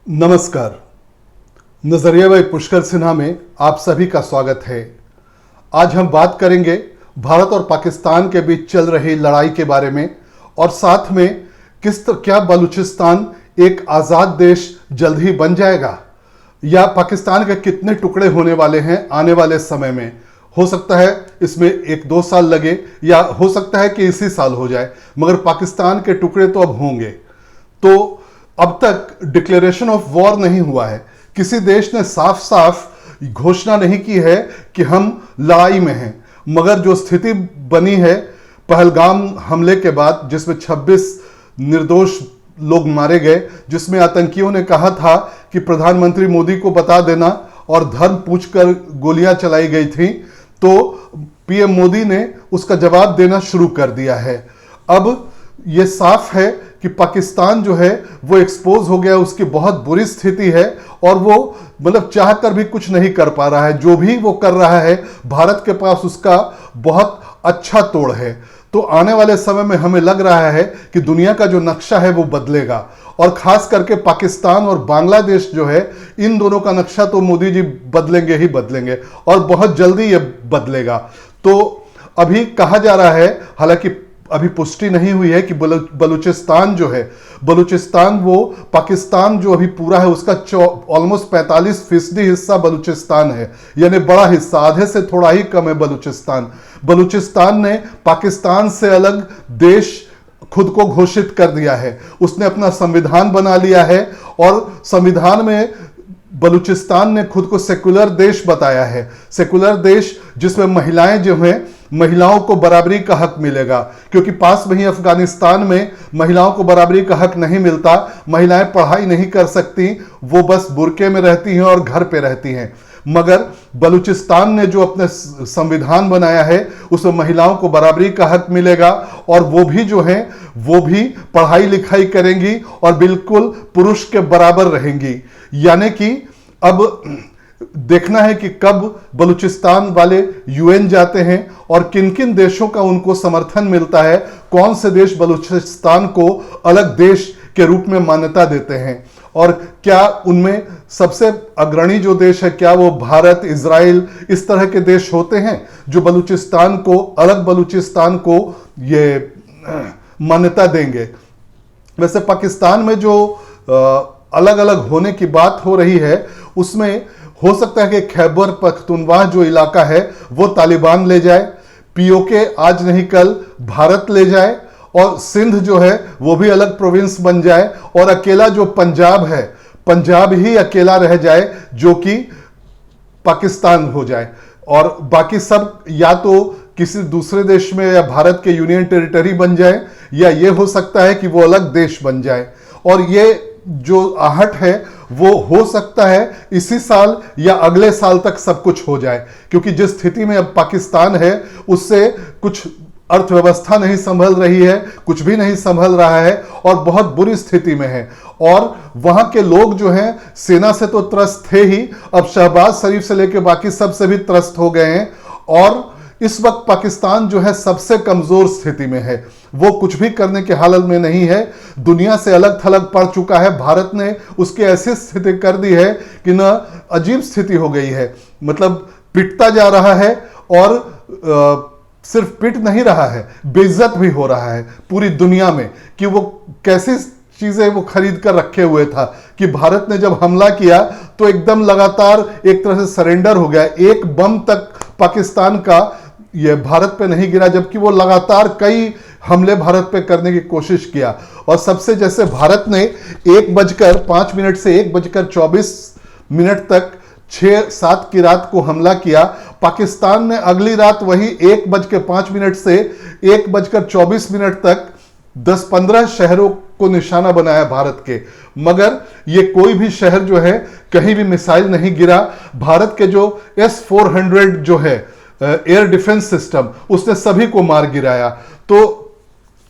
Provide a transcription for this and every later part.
नमस्कार। नजरिया बाई पुष्कर सिन्हा में आप सभी का स्वागत है। आज हम बात करेंगे भारत और पाकिस्तान के बीच चल रही लड़ाई के बारे में और साथ में क्या बलूचिस्तान एक आज़ाद देश जल्द ही बन जाएगा या पाकिस्तान के कितने टुकड़े होने वाले हैं आने वाले समय में। हो सकता है इसमें 1-2 साल लगे या हो सकता है कि इसी साल हो जाए, मगर पाकिस्तान के टुकड़े तो अब होंगे। तो अब तक डिक्लेरेशन ऑफ वॉर नहीं हुआ है, किसी देश ने साफ साफ घोषणा नहीं की है कि हम लड़ाई में हैं, मगर जो स्थिति बनी है पहलगाम हमले के बाद, जिसमें 26 निर्दोष लोग मारे गए, जिसमें आतंकियों ने कहा था कि प्रधानमंत्री मोदी को बता देना और धर्म पूछकर गोलियां चलाई गई थी, तो पीएम मोदी ने उसका जवाब देना शुरू कर दिया है। अब यह साफ है कि पाकिस्तान जो है वो एक्सपोज हो गया, उसकी बहुत बुरी स्थिति है और वो चाहकर भी कुछ नहीं कर पा रहा है। जो भी वो कर रहा है भारत के पास उसका बहुत अच्छा तोड़ है। तो आने वाले समय में हमें लग रहा है कि दुनिया का जो नक्शा है वो बदलेगा और खास करके पाकिस्तान और बांग्लादेश जो है, इन दोनों का नक्शा तो मोदी जी बदलेंगे ही बदलेंगे और बहुत जल्दी ये बदलेगा। तो अभी कहा जा रहा है, हालांकि अभी पुष्टि नहीं हुई है कि बलूचिस्तान जो है, बलूचिस्तान वो पाकिस्तान जो अभी पूरा है उसका ऑलमोस्ट 45% हिस्सा बलूचिस्तान है, यानी बड़ा हिस्सा, आधे से थोड़ा ही कम है बलूचिस्तान। बलूचिस्तान ने पाकिस्तान से अलग देश खुद को घोषित कर दिया है, उसने अपना संविधान बना लिया है और संविधान में बलूचिस्तान ने खुद को सेकुलर देश बताया है। सेकुलर देश जिसमें महिलाएं जो हैं, महिलाओं को बराबरी का हक मिलेगा, क्योंकि पास में ही अफगानिस्तान में महिलाओं को बराबरी का हक नहीं मिलता। महिलाएं पढ़ाई नहीं कर सकती, वो बस बुर्के में रहती हैं और घर पे रहती हैं। मगर बलूचिस्तान ने जो अपने संविधान बनाया है उसमें महिलाओं को बराबरी का हक मिलेगा और वो भी जो है वो भी पढ़ाई लिखाई करेंगी और बिल्कुल पुरुष के बराबर रहेंगी। यानी कि अब देखना है कि कब बलूचिस्तान वाले यूएन जाते हैं और किन किन देशों का उनको समर्थन मिलता है, कौन से देश बलूचिस्तान को अलग देश के रूप में मान्यता देते हैं और क्या उनमें सबसे अग्रणी जो देश है, क्या वो भारत, इजराइल, इस तरह के देश होते हैं जो बलूचिस्तान को, अलग बलूचिस्तान को ये मान्यता देंगे। वैसे पाकिस्तान में जो अलग अलग होने की बात हो रही है उसमें हो सकता है कि खैबर पख्तूनख्वा जो इलाका है वो तालिबान ले जाए, पीओके आज नहीं कल भारत ले जाए और सिंध जो है वो भी अलग प्रोविंस बन जाए और अकेला जो पंजाब है, पंजाब ही अकेला रह जाए जो कि पाकिस्तान हो जाए और बाकी सब या तो किसी दूसरे देश में या भारत के यूनियन टेरिटरी बन जाए या ये हो सकता है कि वो अलग देश बन जाए। और ये जो आहट है वो हो सकता है इसी साल या अगले साल तक सब कुछ हो जाए, क्योंकि जिस स्थिति में अब पाकिस्तान है उससे कुछ अर्थव्यवस्था नहीं संभल रही है, कुछ भी नहीं संभल रहा है और बहुत बुरी स्थिति में है। और वहां के लोग जो हैं सेना से तो त्रस्त थे ही, अब शहबाज शरीफ से लेकर बाकी सब से भी त्रस्त हो गए हैं और इस वक्त पाकिस्तान जो है सबसे कमजोर स्थिति में है, वो कुछ भी करने की हालत में नहीं है, दुनिया से अलग थलग पड़ चुका है। भारत ने उसकी ऐसी स्थिति कर दी है कि ना अजीब स्थिति हो गई है, मतलब पिटता जा रहा है और सिर्फ पिट नहीं रहा है, बेइज्जत भी हो रहा है पूरी दुनिया में कि वो कैसी चीजें वो खरीद कर रखे हुए था कि भारत ने जब हमला किया तो एकदम लगातार एक तरह से सरेंडर हो गया। एक बम तक पाकिस्तान का ये भारत पे नहीं गिरा, जबकि वो लगातार कई हमले भारत पे करने की कोशिश किया। और सबसे जैसे भारत ने 1:05 से 1:24 तक 6-7 की रात को हमला किया, पाकिस्तान ने अगली रात वही 1:05 से 1:24 तक 10-15 शहरों को निशाना बनाया भारत के, मगर ये कोई भी शहर जो है कहीं भी मिसाइल नहीं गिरा। भारत के जो S-400 जो है एयर डिफेंस सिस्टम, उसने सभी को मार गिराया। तो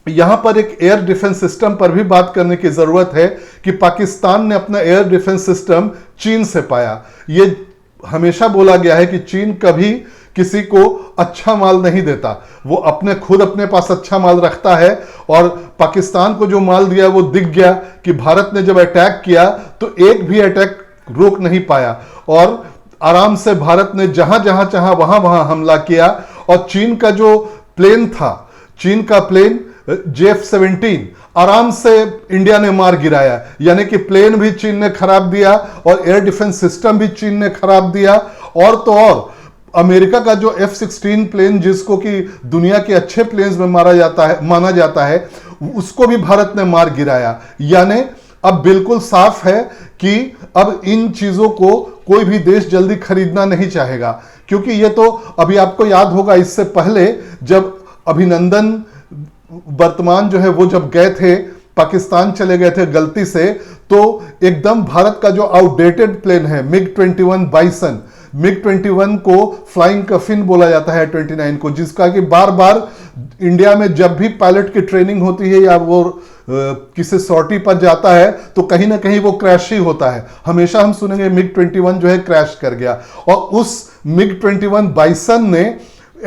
यहां पर एक एयर डिफेंस सिस्टम पर भी बात करने की जरूरत है कि पाकिस्तान ने अपना एयर डिफेंस सिस्टम चीन से पाया। ये हमेशा बोला गया है कि चीन कभी किसी को अच्छा माल नहीं देता, वो खुद अपने पास अच्छा माल रखता है। और पाकिस्तान को जो माल दिया वो दिख गया कि भारत ने जब अटैक किया तो एक भी अटैक रोक नहीं पाया, और आराम से भारत ने जहां जहां चाहा वहां वहां हमला किया। और चीन का जो प्लेन था, चीन का प्लेन JF-17 आराम से इंडिया ने मार गिराया, यानी कि प्लेन भी चीन ने खराब दिया और एयर डिफेंस सिस्टम भी चीन ने खराब दिया। और तो और अमेरिका का जो F-16 प्लेन, जिसको कि दुनिया के अच्छे प्लेन्स में माना जाता है, उसको भी भारत ने मार गिराया। यानी अब बिल्कुल साफ है कि अब इन चीजों को कोई भी देश जल्दी खरीदना नहीं चाहेगा, क्योंकि ये तो अभी आपको याद होगा, इससे पहले जब अभिनंदन वर्तमान जो है वो जब गए थे, पाकिस्तान चले गए थे गलती से, तो एकदम भारत का जो आउटडेटेड प्लेन है MiG-21 बाइसन, MiG-21 को फ्लाइंग कफिन बोला जाता है 29 को, जिसका कि बार बार इंडिया में जब भी पायलट की ट्रेनिंग होती है या वो किसी सॉर्टी पर जाता है तो कहीं ना कहीं वो क्रैश ही होता है। हमेशा हम सुनेंगे MiG-21 जो है क्रैश कर गया, और उस MiG-21 बाइसन ने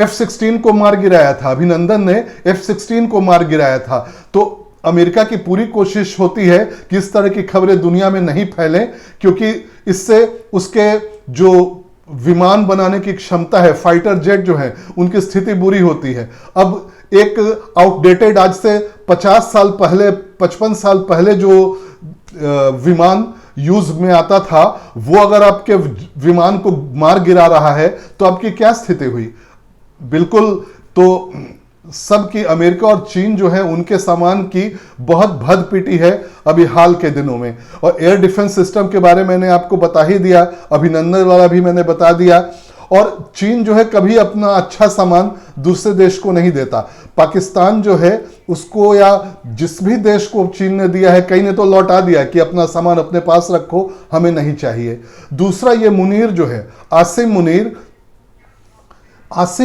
F-16 को मार गिराया था, अभिनंदन ने F-16 को मार गिराया था। तो अमेरिका की पूरी कोशिश होती है कि इस तरह की खबरें दुनिया में नहीं फैलें, क्योंकि इससे उसके जो विमान बनाने की क्षमता है, फाइटर जेट जो है, उनकी स्थिति बुरी होती है। अब एक आउटडेटेड, आज से 50 साल पहले 55 साल पहले जो विमान यूज में आता था, वो अगर आपके विमान को मार गिरा रहा है तो आपकी क्या स्थिति हुई। बिल्कुल, तो सबकी अमेरिका और चीन जो है उनके सामान की बहुत भद पिटी है अभी हाल के दिनों में। और एयर डिफेंस सिस्टम के बारे में मैंने आपको बता ही दिया, अभिनंदन वाला भी मैंने बता दिया। और चीन जो है कभी अपना अच्छा सामान दूसरे देश को नहीं देता। पाकिस्तान जो है उसको, या जिस भी देश को चीन ने दिया है, कई ने तो लौटा दिया कि अपना सामान अपने पास रखो, हमें नहीं चाहिए। दूसरा, ये मुनीर जो है, आसिम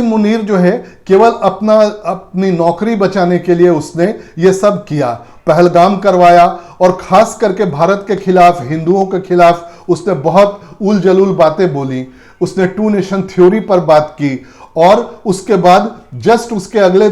मुनीर जो है, केवल अपनी नौकरी बचाने के लिए उसने ये सब किया, पहलगाम करवाया, और खास करके भारत के खिलाफ, हिंदुओं के खिलाफ उसने बहुत उल जलूल बातें बोली। उसने 2 नेशन थ्योरी पर बात की, और उसके बाद जस्ट उसके अगले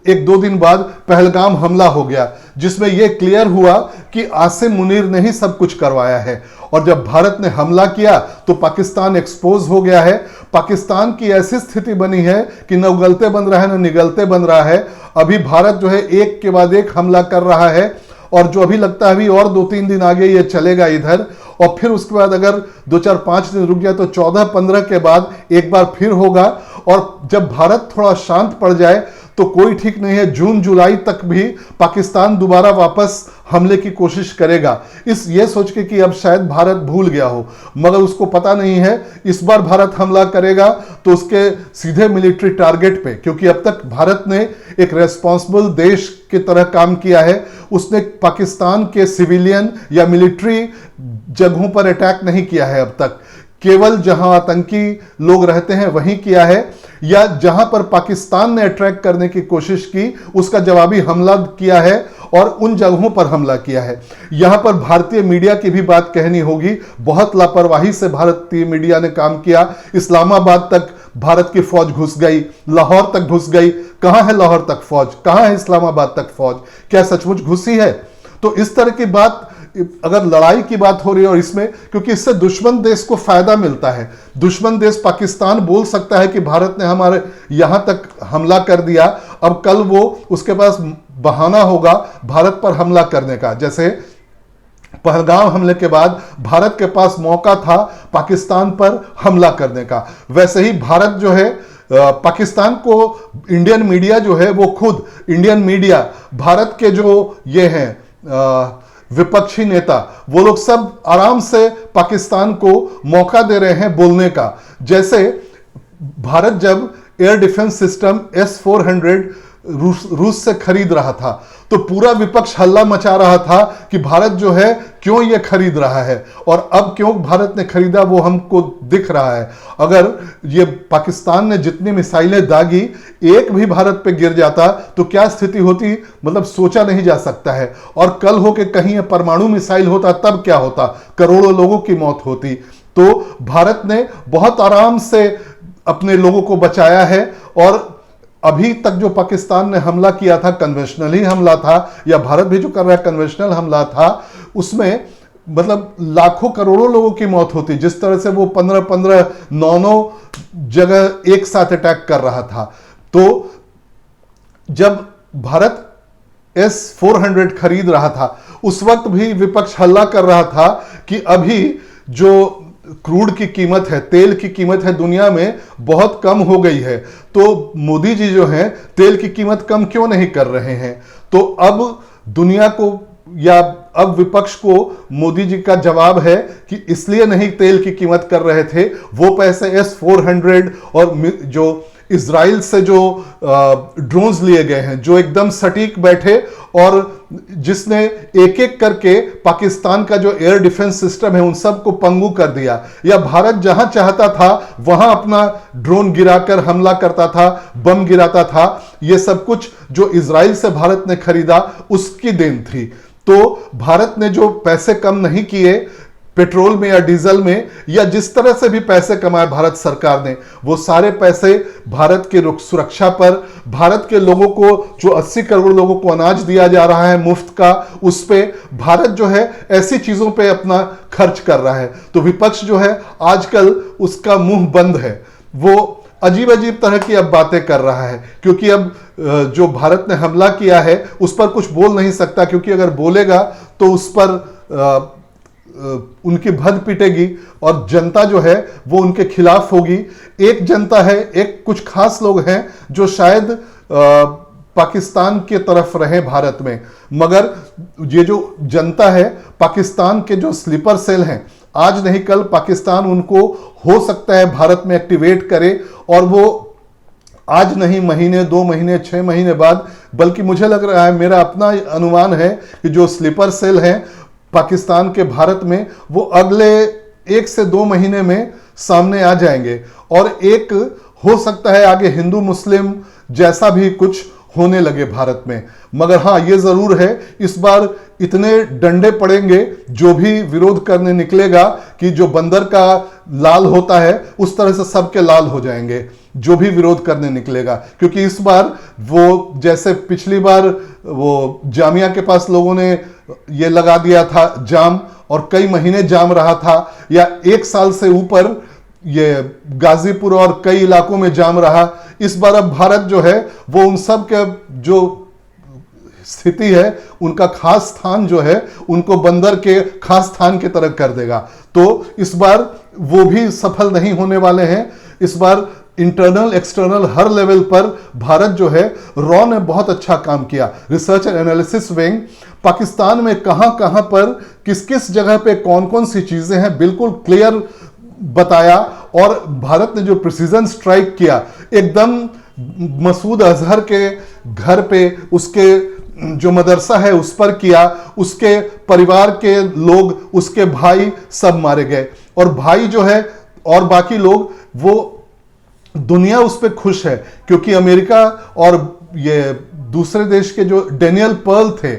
1-2 दिन बाद पहलगाम हमला हो गया, जिसमें यह क्लियर हुआ कि आसिम मुनीर ने ही सब कुछ करवाया है। और जब भारत ने हमला किया तो पाकिस्तान एक्सपोज हो गया है। पाकिस्तान की ऐसी स्थिति बनी है कि न उगलते बन रहा है न निगलते बन रहा है। अभी भारत जो है एक के बाद एक हमला कर रहा है, और जो अभी लगता है अभी और 2-3 दिन आगे ये चलेगा इधर, और फिर उसके बाद अगर 2-4-5 दिन रुक गया तो 14-15 के बाद एक बार फिर होगा। और जब भारत थोड़ा शांत पड़ जाए तो कोई ठीक नहीं है, जून-जुलाई तक भी पाकिस्तान दोबारा वापस हमले की कोशिश करेगा, ये सोच के कि अब शायद भारत भूल गया हो, मगर उसको पता नहीं है इस बार भारत हमला करेगा तो उसके सीधे मिलिट्री टारगेट पे, क्योंकि अब तक भारत ने एक रेस्पॉन्सिबल देश की तरह काम किया है। उसने पाकिस्तान के सिविलियन या मिलिट्री जगहों पर अटैक नहीं किया है अब तक, केवल जहां आतंकी लोग रहते हैं वहीं किया है, या जहां पर पाकिस्तान ने अटैक करने की कोशिश की उसका जवाबी हमला किया है, और उन जगहों पर हमला किया है। यहां पर भारतीय मीडिया की भी बात कहनी होगी। बहुत लापरवाही से भारतीय मीडिया ने काम किया। इस्लामाबाद तक भारत की फौज घुस गई, लाहौर तक घुस गई। कहां है लाहौर तक फौज, कहां है इस्लामाबाद तक फौज, क्या सचमुच घुसी है? तो इस तरह की बात, अगर लड़ाई की बात हो रही है और इसमें, क्योंकि इससे दुश्मन देश को फायदा मिलता है। दुश्मन देश पाकिस्तान बोल सकता है कि भारत ने हमारे यहां तक हमला कर दिया, अब कल वो उसके पास बहाना होगा भारत पर हमला करने का। जैसे पहलगाम हमले के बाद भारत के पास मौका था पाकिस्तान पर हमला करने का, वैसे ही भारत जो है पाकिस्तान को, इंडियन मीडिया जो है वो खुद, इंडियन मीडिया, भारत के जो ये हैं विपक्षी नेता, वो लोग सब आराम से पाकिस्तान को मौका दे रहे हैं बोलने का। जैसे भारत जब एयर डिफेंस सिस्टम S-400 रूस से खरीद रहा था तो पूरा विपक्ष हल्ला मचा रहा था कि भारत जो है क्यों ये खरीद रहा है, और अब क्यों भारत ने खरीदा वो हमको दिख रहा है। अगर ये पाकिस्तान ने जितनी मिसाइलें दागी, एक भी भारत पे गिर जाता तो क्या स्थिति होती, मतलब सोचा नहीं जा सकता है। और कल हो के कहीं परमाणु मिसाइल होता तब क्या होता, करोड़ों लोगों की मौत होती। तो भारत ने बहुत आराम से अपने लोगों को बचाया है। और अभी तक जो पाकिस्तान ने हमला किया था, कन्वेंशनल ही हमला था, या भारत भी जो कर रहा है कन्वेंशनल हमला था, उसमें मतलब लाखों करोड़ों लोगों की मौत होती। जिस तरह से वो 15-15, 9-9 जगह एक साथ अटैक कर रहा था। तो जब भारत S-400 खरीद रहा था, उस वक्त भी विपक्ष हल्ला कर रहा था कि अभी जो क्रूड की कीमत है, तेल की कीमत है, दुनिया में बहुत कम हो गई है, तो मोदी जी जो हैं तेल की कीमत कम क्यों नहीं कर रहे हैं। तो अब दुनिया को, या अब विपक्ष को मोदी जी का जवाब है कि इसलिए नहीं तेल की कीमत कर रहे थे, वो पैसे S-400 और जो इजराइल से जो ड्रोन्स लिए गए हैं, जो एकदम सटीक बैठे और जिसने एक एक करके पाकिस्तान का जो एयर डिफेंस सिस्टम है उन सबको पंगु कर दिया। या भारत जहां चाहता था वहां अपना ड्रोन गिराकर हमला करता था, बम गिराता था। ये सब कुछ जो इजराइल से भारत ने खरीदा उसकी देन थी। तो भारत ने जो पैसे कम नहीं किए पेट्रोल में या डीजल में, या जिस तरह से भी पैसे कमाए भारत सरकार ने, वो सारे पैसे भारत के सुरक्षा पर, भारत के लोगों को, जो 80 करोड़ लोगों को अनाज दिया जा रहा है मुफ्त का, उस पे भारत जो है ऐसी चीजों पे अपना खर्च कर रहा है। तो विपक्ष जो है आजकल उसका मुंह बंद है, वो अजीब अजीब तरह की अब बातें कर रहा है, क्योंकि अब जो भारत ने हमला किया है उस पर कुछ बोल नहीं सकता, क्योंकि अगर बोलेगा तो उस पर उनकी भद पिटेगी और जनता जो है वो उनके खिलाफ होगी। एक जनता है, एक कुछ खास लोग हैं जो शायद पाकिस्तान के तरफ रहे भारत में, मगर ये जो जनता है, पाकिस्तान के जो स्लीपर सेल हैं, आज नहीं कल पाकिस्तान उनको हो सकता है भारत में एक्टिवेट करे, और वो आज नहीं, महीने, 2 महीने, 6 महीने बाद, बल्कि मुझे लग रहा है, मेरा अपना अनुमान है कि जो स्लीपर सेल हैं पाकिस्तान के भारत में, वो अगले 1 से 2 महीने में सामने आ जाएंगे। और एक हो सकता है आगे हिंदू मुस्लिम जैसा भी कुछ होने लगे भारत में। मगर हाँ, ये जरूर है, इस बार इतने डंडे पड़ेंगे, जो भी विरोध करने निकलेगा कि जो बंदर का लाल होता है उस तरह से सबके लाल हो जाएंगे जो भी विरोध करने निकलेगा। क्योंकि इस बार वो, जैसे पिछली बार वो जामिया के पास लोगों ने ये लगा दिया था जाम, और कई महीने जाम रहा था, या 1 साल से ऊपर ये गाजीपुर और कई इलाकों में जाम रहा। इस बार अब भारत जो है वो उन सब के जो स्थिति है, उनका खास स्थान जो है, उनको बंदर के खास स्थान की तरह कर देगा। तो इस बार वो भी सफल नहीं होने वाले हैं। इस बार इंटरनल एक्सटर्नल हर लेवल पर भारत जो है, रॉ ने बहुत अच्छा काम किया। Research and analysis wing Pakistan में कहां कहां पर किस किस जगह पे कौन कौन सी चीजें हैं बिल्कुल क्लियर बताया, और भारत ने जो प्रिसीजन स्ट्राइक किया, एकदम मसूद अजहर के घर पे, उसके जो मदरसा है उस पर किया, उसके परिवार के लोग, उसके भाई सब मारे गए। और भाई जो है और बाकी लोग, वो दुनिया उस पर खुश है, क्योंकि अमेरिका और ये दूसरे देश के जो डेनियल पर्ल थे,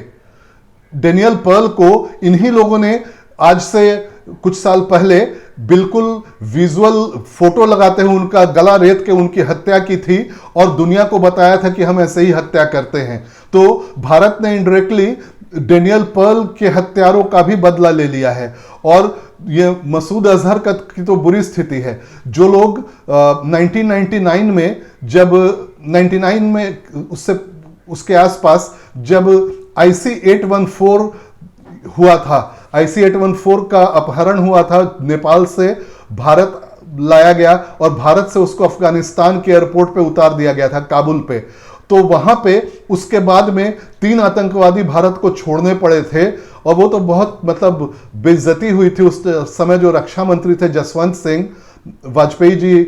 डेनियल पर्ल को इन्हीं लोगों ने आज से कुछ साल पहले बिल्कुल विजुअल फोटो लगाते हुए उनका गला रेत के उनकी हत्या की थी, और दुनिया को बताया था कि हम ऐसे ही हत्या करते हैं। तो भारत ने इनडायरेक्टली डेनियल पर्ल के हत्यारों का भी बदला ले लिया है। और ये मसूद अजहर की तो बुरी स्थिति है। जो लोग 1999 में, जब 99 में, उसके आसपास जब IC-814 हुआ था, IC-814 का अपहरण हुआ था, नेपाल से भारत लाया गया और भारत से उसको अफगानिस्तान के एयरपोर्ट पे उतार दिया गया था, काबुल पे। तो वहां पे उसके बाद में 3 आतंकवादी भारत को छोड़ने पड़े थे, और वो तो बहुत मतलब बेइज्जती हुई थी। उस समय जो रक्षा मंत्री थे जसवंत सिंह, वाजपेयी जी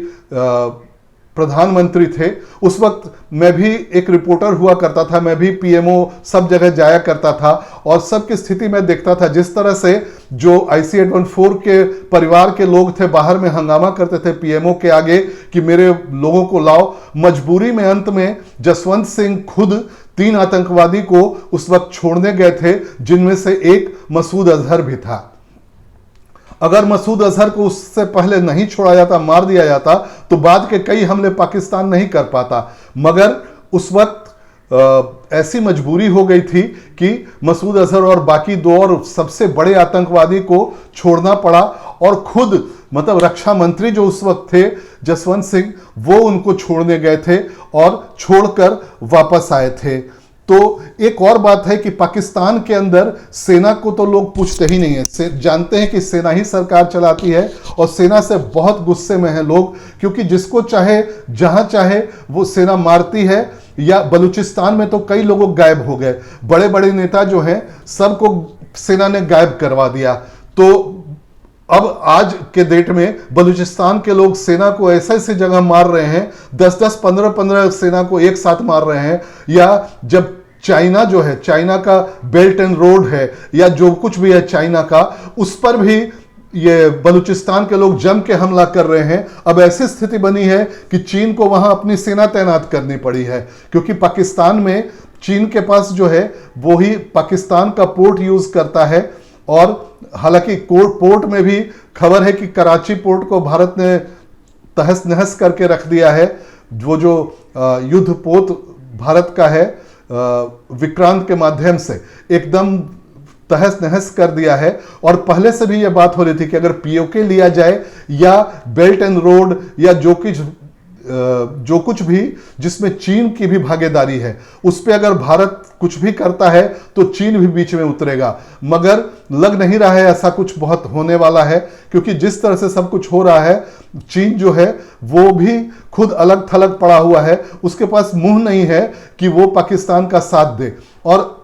प्रधानमंत्री थे, उस वक्त मैं भी एक रिपोर्टर हुआ करता था, मैं भी PMO सब जगह जाया करता था, और सबकी स्थिति मैं देखता था। जिस तरह से जो IC-814 के परिवार के लोग थे बाहर में हंगामा करते थे PMO के आगे कि मेरे लोगों को लाओ, मजबूरी में अंत में जसवंत सिंह खुद 3 आतंकवादी को उस वक्त छोड़ने गए थे, जिनमें से एक मसूद अजहर भी था। अगर मसूद अजहर को उससे पहले नहीं छोड़ा जाता, मार दिया जाता, तो बाद के कई हमले पाकिस्तान नहीं कर पाता। मगर उस वक्त ऐसी मजबूरी हो गई थी कि मसूद अजहर और बाकी दो और सबसे बड़े आतंकवादी को छोड़ना पड़ा, और खुद मतलब रक्षा मंत्री जो उस वक्त थे जसवंत सिंह, वो उनको छोड़ने गए थे और छोड़कर वापस आए थे। तो एक और बात है कि पाकिस्तान के अंदर सेना को तो लोग पूछते ही नहीं है, जानते हैं कि सेना ही सरकार चलाती है, और सेना से बहुत गुस्से में हैं लोग, क्योंकि जिसको चाहे जहां चाहे वो सेना मारती है। या बलूचिस्तान में तो कई लोग गायब हो गए, बड़े बड़े नेता जो हैं सबको सेना ने गायब करवा दिया। तो अब आज के डेट में बलूचिस्तान के लोग सेना को ऐसे ऐसे जगह मार रहे हैं, 10-10, 15-15 सेना को एक साथ मार रहे हैं। या जब चाइना जो है, चाइना का बेल्ट एंड रोड है या जो कुछ भी है चाइना का, उस पर भी ये बलूचिस्तान के लोग जम के हमला कर रहे हैं। अब ऐसी स्थिति बनी है कि चीन को वहां अपनी सेना तैनात करनी पड़ी है, क्योंकि पाकिस्तान में चीन के पास जो है वो ही पाकिस्तान का पोर्ट यूज करता है। और हालांकि पोर्ट में भी खबर है कि कराची पोर्ट को भारत ने तहस नहस करके रख दिया है। वो जो युद्ध पोत भारत का है, विक्रांत के माध्यम से एकदम तहस नहस कर दिया है। और पहले से भी यह बात हो रही थी कि अगर पीओके लिया जाए या बेल्ट एंड रोड या जो कुछ भी जिसमें चीन की भी भागीदारी है, उस पर अगर भारत कुछ भी करता है तो चीन भी बीच में उतरेगा। मगर लग नहीं रहा है ऐसा कुछ बहुत होने वाला है, क्योंकि जिस तरह से सब कुछ हो रहा है, चीन जो है वो भी खुद अलग थलग पड़ा हुआ है। उसके पास मुंह नहीं है कि वो पाकिस्तान का साथ दे। और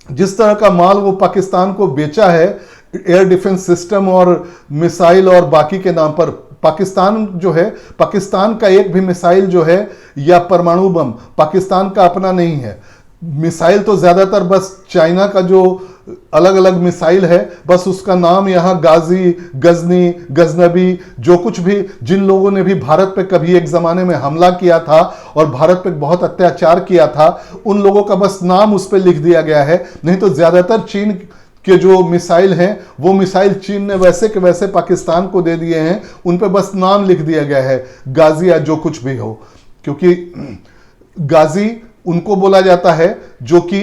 जिस तरह का माल वो पाकिस्तान को बेचा है, एयर डिफेंस सिस्टम और मिसाइल और बाकी के नाम पर, पाकिस्तान जो है, पाकिस्तान का एक भी मिसाइल जो है या परमाणु बम पाकिस्तान का अपना नहीं है। मिसाइल तो ज्यादातर बस चाइना का जो अलग अलग मिसाइल है, बस उसका नाम यहाँ गाजी, गजनी, गजनबी, जो कुछ भी, जिन लोगों ने भी भारत पे कभी एक जमाने में हमला किया था और भारत पे बहुत अत्याचार किया था, उन लोगों का बस नाम उस पर लिख दिया गया है। नहीं तो ज्यादातर चीन के जो मिसाइल हैं, वो मिसाइल चीन ने वैसे के वैसे पाकिस्तान को दे दिए हैं, उन पे बस नाम लिख दिया गया है, गाजी या जो कुछ भी हो। क्योंकि गाजी उनको बोला जाता है जो कि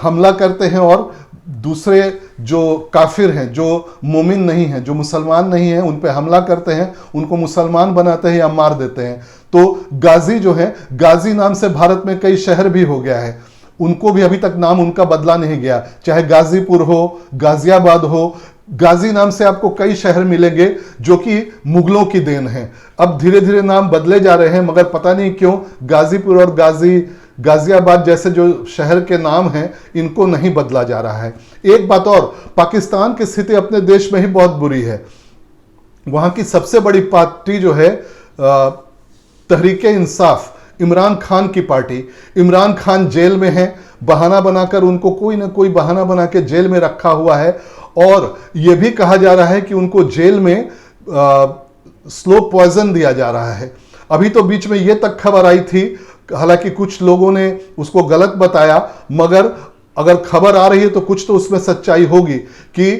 हमला करते हैं और दूसरे जो काफिर हैं, जो मोमिन नहीं हैं, जो मुसलमान नहीं हैं, उन पे हमला करते हैं, उनको मुसलमान बनाते हैं या मार देते हैं। तो गाजी जो है, गाजी नाम से भारत में कई शहर भी हो गया है, उनको भी अभी तक नाम उनका बदला नहीं गया, चाहे गाजीपुर हो, गाजियाबाद हो। गाजी नाम से आपको कई शहर मिलेंगे जो कि मुगलों की देन है। अब धीरे धीरे नाम बदले जा रहे हैं, मगर पता नहीं क्यों गाजीपुर और गाजियाबाद जैसे जो शहर के नाम हैं, इनको नहीं बदला जा रहा है। एक बात और, पाकिस्तान की स्थिति अपने देश में ही बहुत बुरी है। वहां की सबसे बड़ी पार्टी जो है तहरीके इंसाफ, इमरान खान की पार्टी, इमरान खान जेल में है, बहाना बनाकर उनको कोई ना कोई बहाना बना के जेल में रखा हुआ है। और यह भी कहा जा रहा है कि उनको जेल में स्लो पॉइजन दिया जा रहा है। अभी तो बीच में यह तक खबर आई थी, हालांकि कुछ लोगों ने उसको गलत बताया, मगर अगर खबर आ रही है तो कुछ तो उसमें सच्चाई होगी कि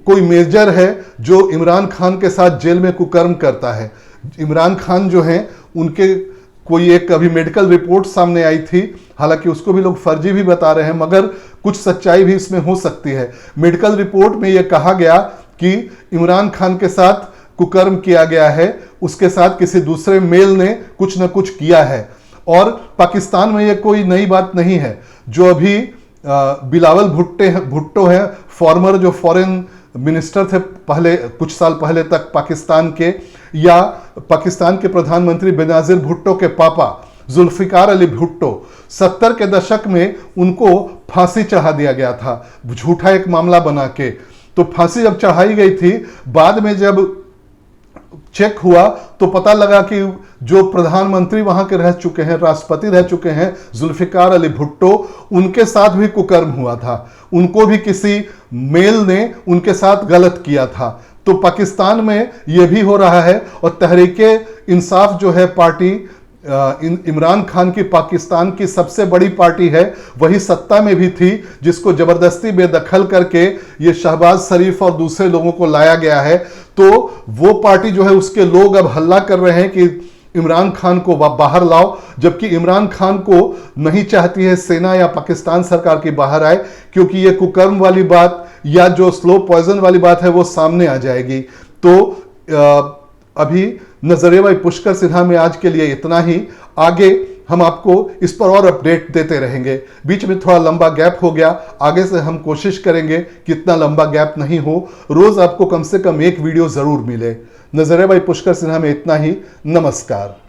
कोई मेजर है जो इमरान खान के साथ जेल में कुकर्म करता है। इमरान खान जो हैं, उनके कोई एक अभी मेडिकल रिपोर्ट सामने आई थी, हालांकि उसको भी लोग फर्जी भी बता रहे हैं, मगर कुछ सच्चाई भी इसमें हो सकती है। मेडिकल रिपोर्ट में यह कहा गया कि इमरान खान के साथ कुकर्म किया गया है, उसके साथ किसी दूसरे मेल ने कुछ न कुछ किया है। और पाकिस्तान में यह कोई नई बात नहीं है। जो अभी बिलावल भुट्टो है, फॉर्मर जो फॉरेन मिनिस्टर थे पहले, कुछ साल पहले तक पाकिस्तान के, या पाकिस्तान के प्रधानमंत्री बेनाजिर भुट्टो के पापा जुल्फिकार अली भुट्टो, 70 के दशक में उनको फांसी चढ़ा दिया गया था, झूठा एक मामला बना के। तो फांसी जब चढ़ाई गई थी, बाद में जब चेक हुआ तो पता लगा कि जो प्रधानमंत्री वहां के रह चुके हैं, राष्ट्रपति रह चुके हैं, जुल्फिकार अली भुट्टो, उनके साथ भी कुकर्म हुआ था, उनको भी किसी मेल ने उनके साथ गलत किया था। तो पाकिस्तान में यह भी हो रहा है। और तहरीके इंसाफ जो है पार्टी, इमरान खान की पाकिस्तान की सबसे बड़ी पार्टी है, वही सत्ता में भी थी, जिसको जबरदस्ती बेदखल करके ये शहबाज शरीफ और दूसरे लोगों को लाया गया है। तो वो पार्टी जो है, उसके लोग अब हल्ला कर रहे हैं कि इमरान खान को बाहर लाओ, जबकि इमरान खान को नहीं चाहती है सेना या पाकिस्तान सरकार की बाहर आए, क्योंकि ये कुकर्म वाली बात या जो स्लो पॉइजन वाली बात है वो सामने आ जाएगी। तो अभी नजरिया भाई पुष्कर सिन्हा में आज के लिए इतना ही। आगे हम आपको इस पर और अपडेट देते रहेंगे। बीच में थोड़ा लंबा गैप हो गया, आगे से हम कोशिश करेंगे कि इतना लंबा गैप नहीं हो, रोज आपको कम से कम एक वीडियो जरूर मिले। नजरिया भाई पुष्कर सिन्हा में इतना ही। नमस्कार।